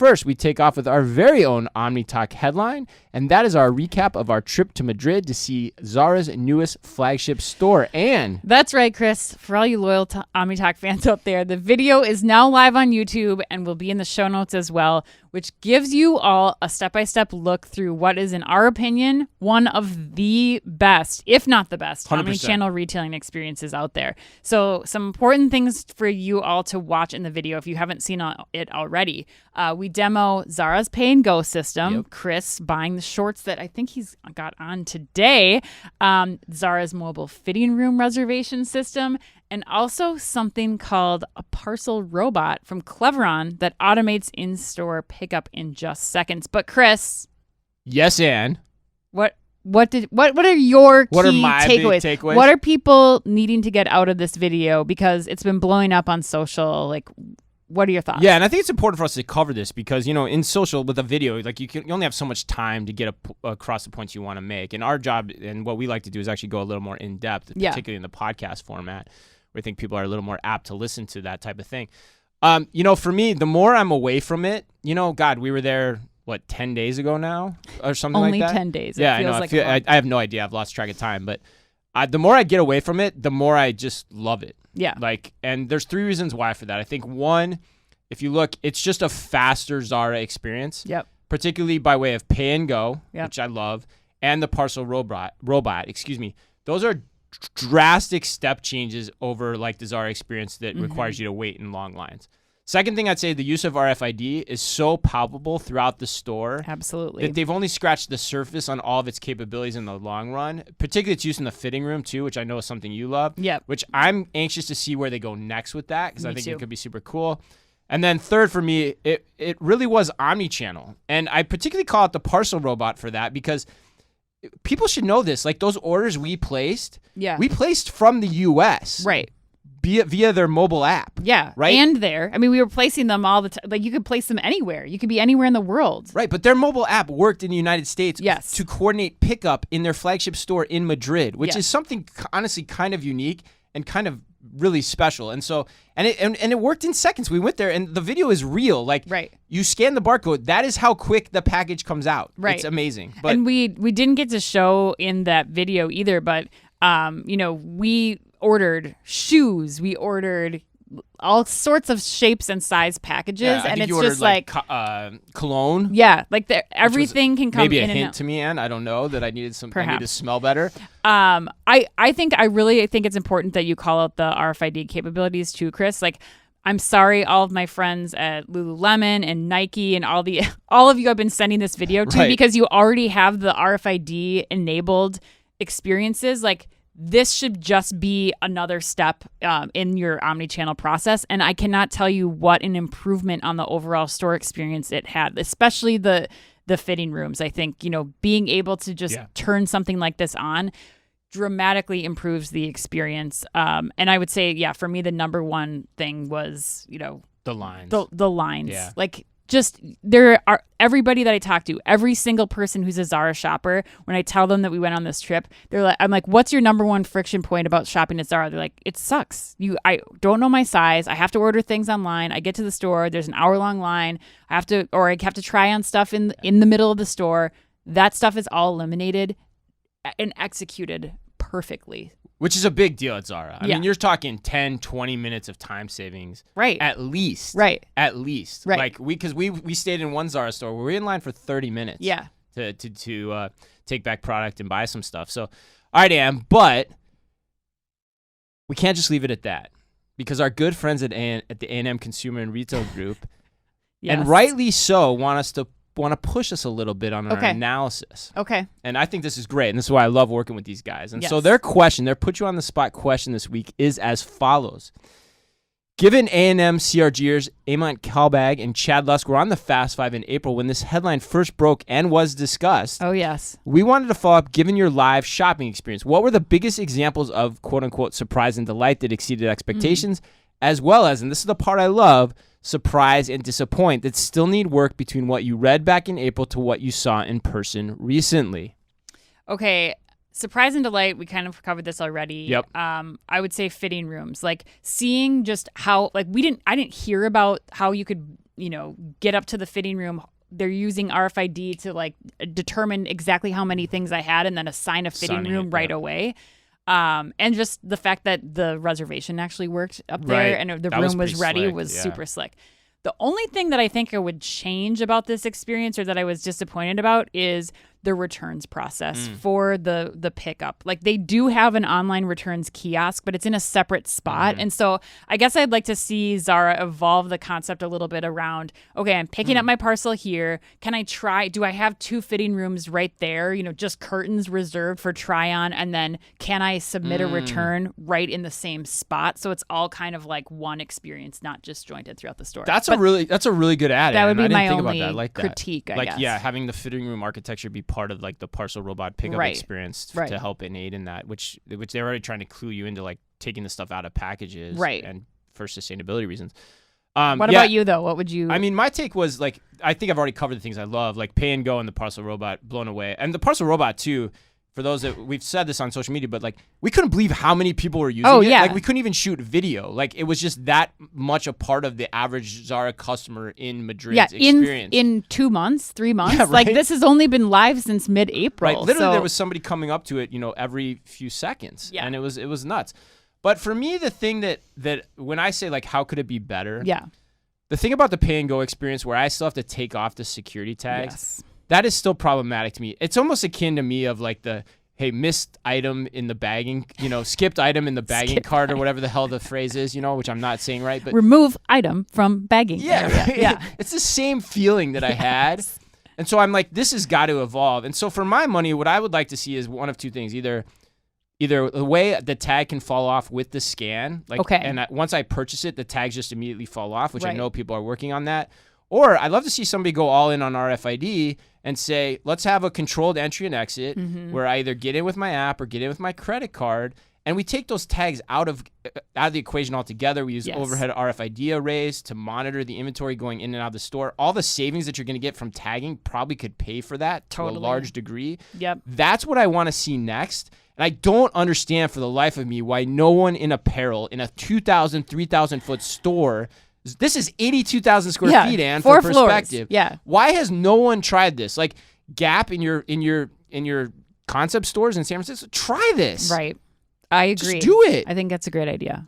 first, we take off with our very own OmniTalk headline, and that is our recap of our trip to Madrid to see Zara's newest flagship store. And that's right, Chris. For all you loyal OmniTalk fans out there, the video is now live on YouTube and will be in the show notes as well, which gives you all a step-by-step look through what is, in our opinion, one of the best, if not the best, 100%. omnichannel retailing experiences out there. So some important things for you all to watch in the video if you haven't seen it already. We demo Zara's Pay and Go system, Yep. Chris buying the shorts that I think he's got on today, Zara's mobile fitting room reservation system, and also something called a parcel robot from Cleveron that automates in-store pickup in just seconds. But Chris, yes, Ann. what are your What are key my big takeaways? takeaways? What are people needing to get out of this video, because it's been blowing up on social? Like, what are your thoughts? Yeah, and I think it's important for us to cover this because, in social with a video, like you only have so much time to get across the points you want to make. And our job and what we like to do is actually go a little more in depth, particularly in the podcast format, where I think people are a little more apt to listen to that type of thing. For me, the more I'm away from it, God, we were there, 10 days ago now or something Only like that? 10 days. Yeah, it feels I know. I have no idea. I've lost track of time. But the more I get away from it, the more I just love it. Yeah. And there's 3 reasons why for that. I think one, if you look, it's just a faster Zara experience. Yep. Particularly by way of Pay and Go, Yep. which I love, and the parcel robot. Those are drastic step changes over the Zara experience that requires you to wait in long lines. Second thing I'd say, the use of RFID is so palpable throughout the store. Absolutely. That they've only scratched the surface on all of its capabilities in the long run. Particularly its use in the fitting room too, which I know is something you love. Yep. Which I'm anxious to see where they go next with that, because I think too. it could be super cool. And then third for me, it really was omnichannel. And I particularly call it the parcel robot for that, because people should know this. Those orders we placed, we placed from the U.S. Right. Via their mobile app. Yeah. Right? And we were placing them all the time. You could place them anywhere. You could be anywhere in the world. Right. But their mobile app worked in the United States Yes. to coordinate pickup in their flagship store in Madrid, which Yes. is something honestly kind of unique and kind of really special. And so, and it worked in seconds. We went there and the video is real. Right. You scan the barcode. That is how quick the package comes out. Right. It's amazing. But And we didn't get to show in that video either, but we ordered shoes. We ordered all sorts of shapes and size packages, I and think it's you ordered just cologne. yeah, everything can come maybe in a and hint out. to me, Ann. I don't know that I needed I need to Perhaps. smell better. I really think it's important that you call out the RFID capabilities too, Chris. I'm sorry, all of my friends at Lululemon and Nike and all of you I've been sending this video to, Right. because you already have the RFID enabled experiences. This should just be another step in your omnichannel process. And I cannot tell you what an improvement on the overall store experience it had, especially the fitting rooms. I think, being able to just turn something like this on dramatically improves the experience. And I would say, for me, the number one thing was, The lines. the lines. Yeah. Just there are everybody that I talk to, every single person who's a Zara shopper, when I tell them that we went on this trip, I'm like, what's your number one friction point about shopping at Zara? They're like, it sucks. I don't know my size. I have to order things online. I get to the store. There's an hour-long line. I have to try on stuff in the middle of the store. That stuff is all eliminated and executed perfectly. Which is a big deal at Zara. I mean, you're talking 10, 20 mintake of time savings. Right. At least. Right. At least. Right. Because we stayed in one Zara store where we were in line for 30 minutes. Yeah. To take back product and buy some stuff. So, all right, Ann, but we can't just leave it at that, because our good friends at the A&M Consumer and Retail Group, and rightly so, want to push us a little bit on our analysis. Okay. And I think this is great, and this is why I love working with these guys. And so Yes. their put you on the spot question this week is as follows. Given A&M CRGers Amont Kalbag and Chad Lusk were on the Fast Five in April when this headline first broke and was discussed, Oh, yes. we wanted to follow up, given your live shopping experience. What were the biggest examples of quote-unquote surprise and delight that exceeded expectations, as well as, and this is the part I love, surprise and disappoint that still need work between what you read back in April to what you saw in person recently? Okay. Surprise and delight, we kind of covered this already. Yep. I would say fitting rooms, seeing just how I didn't hear about how you could get up to the fitting room. They're using RFID to like determine exactly how many things I had and then assign a fitting room right away. And just the fact that the reservation actually worked up there and the room was ready was super slick. The only thing that I think I would change about this experience or that I was disappointed about is the returns process for the pickup. Like they do have an online returns kiosk, but it's in a separate spot. And so I guess I'd like to see Zara evolve the concept a little bit around, okay, I'm picking up my parcel here. Do I have 2 fitting rooms right there? Just curtains reserved for try on. And then can I submit a return right in the same spot? So it's all kind of like one experience, not disjointed throughout the store. That's a really good add. That would be my only critique, I guess. Yeah, having the fitting room architecture be part of like the parcel robot pickup experience to help aid in that, which they're already trying to clue you into like taking the stuff out of packages and for sustainability reasons. What about you though? What would you? I mean, my take was like, I think I've already covered the things I love, like pay and go and the parcel robot, blown away. And the parcel robot too, for those that we've said this on social media, but like we couldn't believe how many people were using it. Like we couldn't even shoot video. Like it was just that much a part of the average Zara customer in Madrid's experience. In 2 months, 3 months. Yeah, like this has only been live since mid-April. Right. Literally there was somebody coming up to it, every few seconds. Yeah. And it was nuts. But for me, the thing that when I say like how could it be better? Yeah. The thing about the pay and go experience where I still have to take off the security tags. That is still problematic to me. It's almost akin to me of like the, hey, missed item in the bagging, skipped item in the bagging cart or whatever the hell the phrase is, which I'm not saying right. But remove item from bagging. Yeah. Yeah. It's the same feeling that I had. And so I'm like, this has got to evolve. And so for my money, what I would like to see is one of two things. Either the way the tag can fall off with the scan. And once I purchase it, the tags just immediately fall off, which I know people are working on that. Or I'd love to see somebody go all in on RFID and say, let's have a controlled entry and exit where I either get in with my app or get in with my credit card, and we take those tags out of the equation altogether. We use overhead RFID arrays to monitor the inventory going in and out of the store. All the savings that you're going to get from tagging probably could pay for that to a large degree. Yep. That's what I want to see next. And I don't understand for the life of me why no one in apparel in a 2,000, 3,000 foot store. This is 82,000 square feet, and for perspective. Yeah. Why has no one tried this? Like Gap in your concept stores in San Francisco, try this. Right. I agree. Just do it. I think that's a great idea.